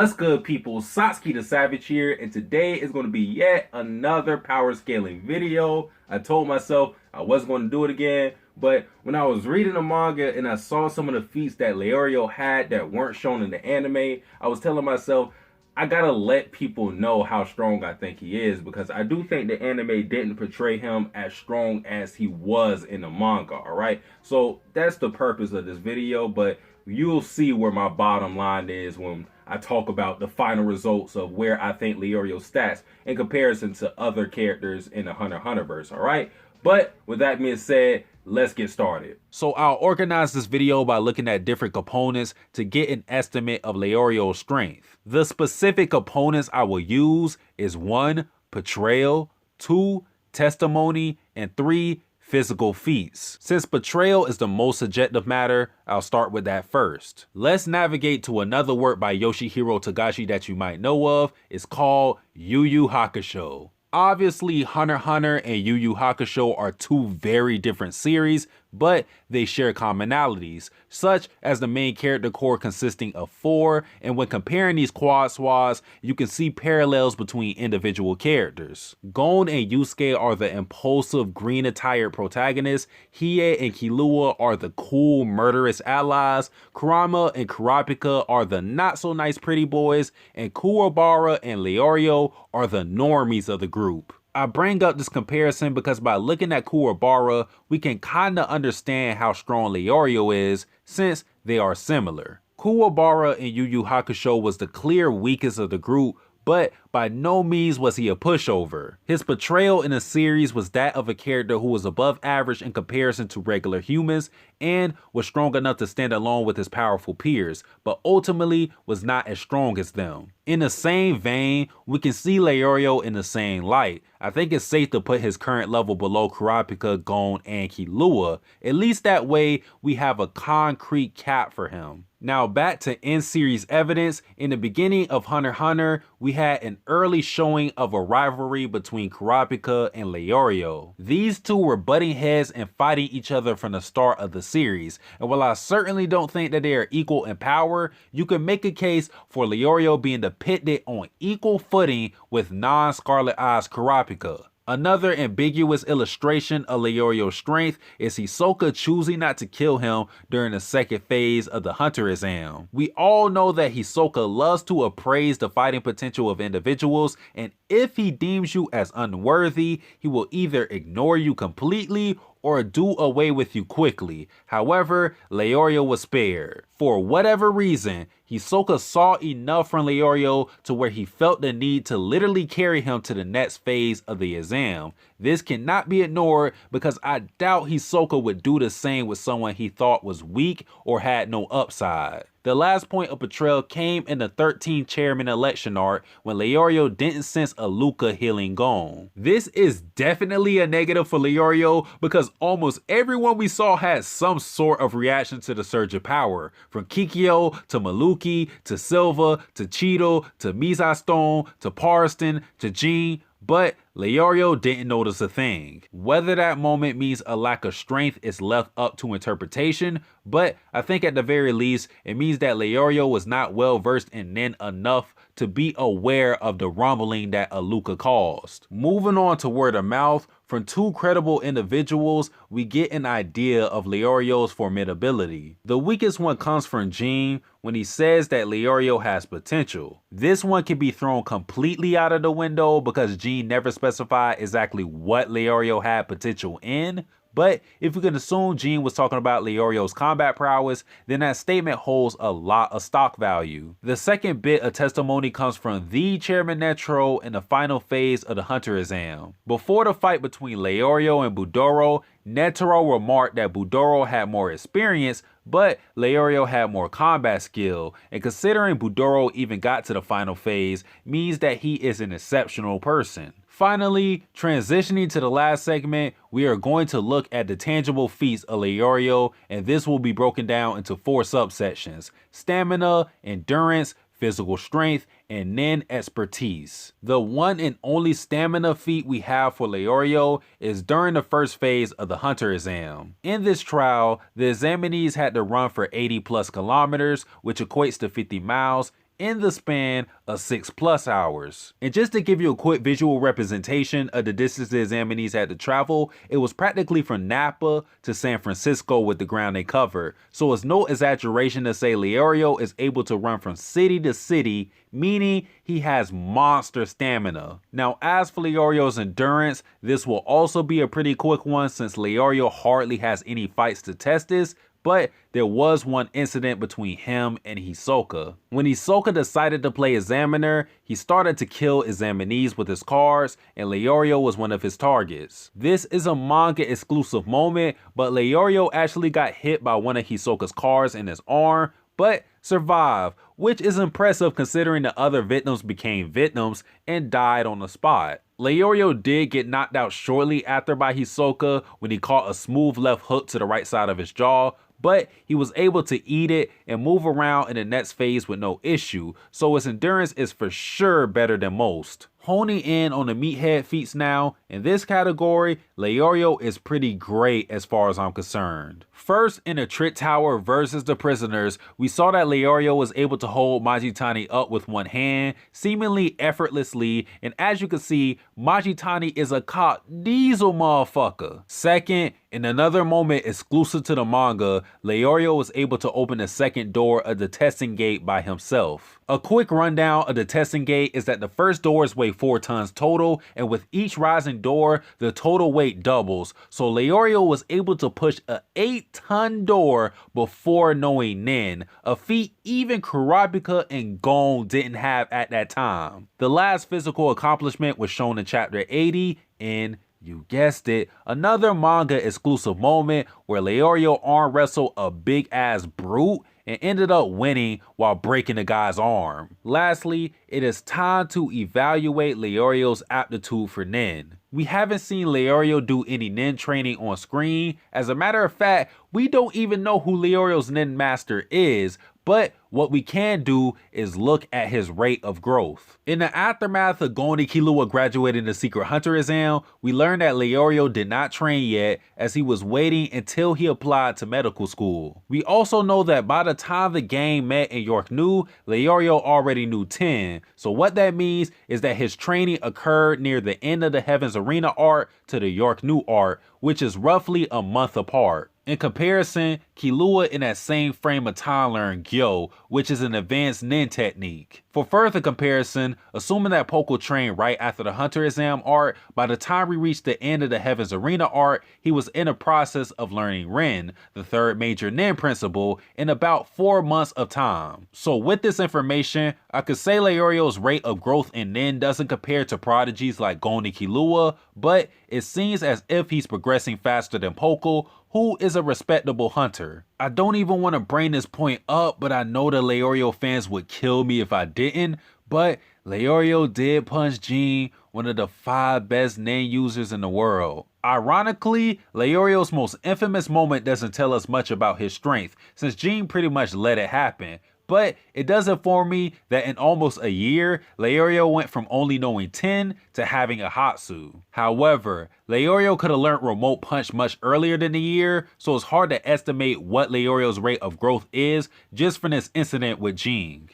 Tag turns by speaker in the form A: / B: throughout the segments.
A: What's good, people? Satsuki the Savage here, and today is going to be yet another power scaling video. I told myself I wasn't going to do it again, but when I was reading the manga and I saw some of the feats that Leorio had that weren't shown in the anime, I was telling myself, I gotta let people know how strong I think he is, because I do think the anime didn't portray him as strong as he was in the manga, alright? So that's the purpose of this video, but you'll see where my bottom line is when I talk about the final results of where I think Leorio stats in comparison to other characters in the Hunter x Hunter verse, alright? But with that being said, let's get started. So I'll organize this video by looking at different components to get an estimate of Leorio's strength. The specific components I will use is 1. Portrayal, 2. Testimony, and 3. Physical feats. Since portrayal is the most subjective matter, I'll start with that first. Let's navigate to another work by Yoshihiro Togashi that you might know of. It's called Yu Yu Hakusho. Obviously, Hunter x Hunter and Yu Yu Hakusho are two very different series, but they share commonalities, such as the main character core consisting of 4, and when comparing these quad squads, you can see parallels between individual characters. Gon and Yusuke are the impulsive green-attired protagonists, Hiei and Killua are the cool, murderous allies, Kurama and Kurapika are the not-so-nice pretty boys, and Kuwabara and Leorio are the normies of the group. I bring up this comparison because by looking at Kuwabara, we can kinda understand how strong Leorio is since they are similar. Kuwabara in Yu Yu Hakusho was the clear weakest of the group, but by no means was he a pushover. His portrayal in the series was that of a character who was above average in comparison to regular humans and was strong enough to stand alone with his powerful peers, but ultimately was not as strong as them. In the same vein, we can see Leorio in the same light. I think it's safe to put his current level below Kurapika, Gon, and Killua. At least that way we have a concrete cap for him. Now back to in-series evidence. In the beginning of Hunter x Hunter, we had an early showing of a rivalry between Kurapika and Leorio. These two were butting heads and fighting each other from the start of the series, and while I certainly don't think that they are equal in power, you can make a case for Leorio being depicted on equal footing with non-Scarlet Eyes Kurapika. Another ambiguous illustration of Leorio's strength is Hisoka choosing not to kill him during the second phase of the Hunter exam. We all know that Hisoka loves to appraise the fighting potential of individuals, and if he deems you as unworthy, he will either ignore you completely or do away with you quickly. However, Leorio was spared. For whatever reason, Hisoka saw enough from Leorio to where he felt the need to literally carry him to the next phase of the exam. This cannot be ignored because I doubt Hisoka would do the same with someone he thought was weak or had no upside. The last point of betrayal came in the 13th chairman election arc when Leorio didn't sense a Luca healing Gon. This is definitely a negative for Leorio because almost everyone we saw had some sort of reaction to the surge of power, from Kikyo to Maluki to Silva to Cheeto to Mizai Stone to Parston to Jean, but Leorio didn't notice a thing. Whether that moment means a lack of strength is left up to interpretation, but I think at the very least, it means that Leorio was not well versed in Nen enough to be aware of the rumbling that Aluka caused. Moving on to word of mouth, from two credible individuals, we get an idea of Leorio's formidability. The weakest one comes from Jean when he says that Leorio has potential. This one can be thrown completely out of the window because Jean never specified exactly what Leorio had potential in, but if we can assume Jean was talking about Leorio's combat prowess, then that statement holds a lot of stock value. The second bit of testimony comes from the Chairman Netro in the final phase of the Hunter exam. Before the fight between Leorio and Budoro, Netero remarked that Budoro had more experience, but Leorio had more combat skill, and considering Budoro even got to the final phase means that he is an exceptional person. Finally, transitioning to the last segment, we are going to look at the tangible feats of Leorio, and this will be broken down into 4 subsections: stamina, endurance, physical strength, and Nen expertise. The one and only stamina feat we have for Leorio is during the first phase of the Hunter exam. In this trial, the examinees had to run for 80+ kilometers, which equates to 50 miles, in the span of 6+ hours. And just to give you a quick visual representation of the distance the examinees had to travel, it was practically from Napa to San Francisco with the ground they covered. So it's no exaggeration to say Leorio is able to run from city to city, meaning he has monster stamina. Now, as for Leorio's endurance, this will also be a pretty quick one since Leorio hardly has any fights to test this, but there was one incident between him and Hisoka. When Hisoka decided to play Examiner, he started to kill examinees with his cards, and Leorio was one of his targets. This is a manga exclusive moment, but Leorio actually got hit by one of Hisoka's cards in his arm, but survived, which is impressive considering the other victims became victims and died on the spot. Leorio did get knocked out shortly after by Hisoka when he caught a smooth left hook to the right side of his jaw, but he was able to eat it and move around in the next phase with no issue, so his endurance is for sure better than most. Honing in on the meathead feats now, in this category, Leorio is pretty great as far as I'm concerned. First, in the Trick Tower versus the prisoners, we saw that Leorio was able to hold Majitani up with one hand, seemingly effortlessly, and as you can see, Majitani is a cock diesel motherfucker. Second, in another moment exclusive to the manga, Leorio was able to open the second door of the testing gate by himself. A quick rundown of the testing gate is that the first doors weigh 4 tons total, and with each rising door, the total weight doubles. So Leorio was able to push a 8-ton door before knowing Nen, a feat even Kurapika and Gon didn't have at that time. The last physical accomplishment was shown in chapter 80 in, you guessed it, another manga exclusive moment where Leorio arm wrestled a big ass brute and ended up winning while breaking the guy's arm. Lastly, it is time to evaluate Leorio's aptitude for Nen. We haven't seen Leorio do any Nen training on screen. As a matter of fact, we don't even know who Leorio's Nen master is, but what we can do is look at his rate of growth. In the aftermath of Gon and Killua graduating the Secret Hunter exam, we learned that Leorio did not train yet as he was waiting until he applied to medical school. We also know that by the time the gang met in York New, Leorio already knew 10. So what that means is that his training occurred near the end of the Heaven's Arena arc to the York New arc, which is roughly a month apart. In comparison, Killua in that same frame of time learned Gyo, which is an advanced Nen technique. For further comparison, assuming that Poco trained right after the Hunter exam arc, by the time we reached the end of the Heaven's Arena arc, he was in the process of learning Ren, the third major Nen principle, in about 4 months of time. So with this information, I could say Leorio's rate of growth in Nen doesn't compare to prodigies like Gon and Killua, but it seems as if he's progressing faster than Poco, who is a respectable hunter. I don't even want to bring this point up, but I know the Leorio fans would kill me if I didn't, but Leorio did punch Jean, one of the 5 best Nen users in the world. Ironically, Leorio's most infamous moment doesn't tell us much about his strength, since Jean pretty much let it happen. But it does inform me that in almost a year, Leorio went from only knowing 10 to having a Hatsu. However, Leorio could have learned Remote Punch much earlier than a year, so it's hard to estimate what Leorio's rate of growth is just from this incident with Jing.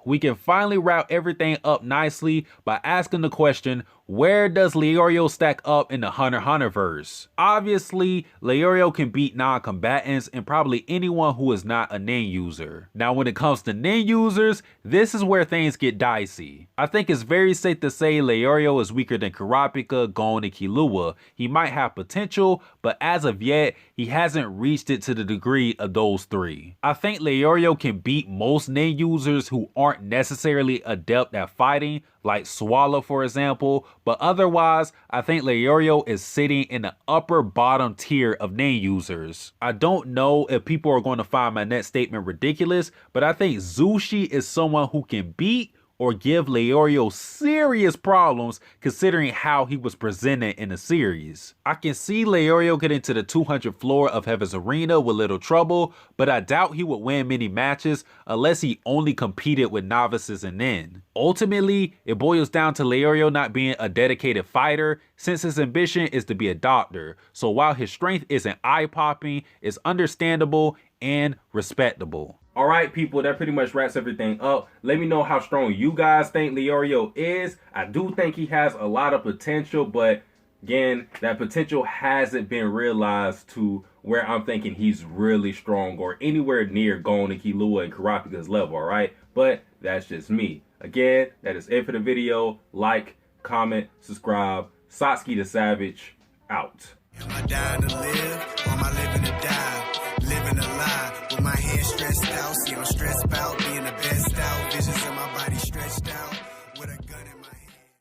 A: We can finally wrap everything up nicely by asking the question, where does Leorio stack up in the Hunter x Hunter verse? Obviously, Leorio can beat non-combatants and probably anyone who is not a Nen user. Now when it comes to Nen users, this is where things get dicey. I think it's very safe to say Leorio is weaker than Kurapika, Gon, and Killua. He might have potential, but as of yet, he hasn't reached it to the degree of those 3. I think Leorio can beat most Nen users who aren't necessarily adept at fighting, like Swallow for example, but otherwise, I think Leorio is sitting in the upper bottom tier of Nen users. I don't know if people are going to find my next statement ridiculous, but I think Zushi is someone who can beat or give Leorio serious problems considering how he was presented in the series. I can see Leorio get into the 200 floor of Heaven's Arena with little trouble, but I doubt he would win many matches unless he only competed with novices and Nen. Ultimately, it boils down to Leorio not being a dedicated fighter since his ambition is to be a doctor. So while his strength isn't eye-popping, it's understandable and respectable. All right, people, that pretty much wraps everything up. Let me know how strong you guys think Leorio is. I do think he has a lot of potential, but again, that potential hasn't been realized to where I'm thinking he's really strong or anywhere near Gon and Killua and Kurapika's level, all right? But that's just me. Again, that is it for the video. Like, comment, subscribe. Satsuki the Savage, out.
B: Am I dying to live or am I living to die? Living a lie with my hands stressed out. See, I'm stressed out.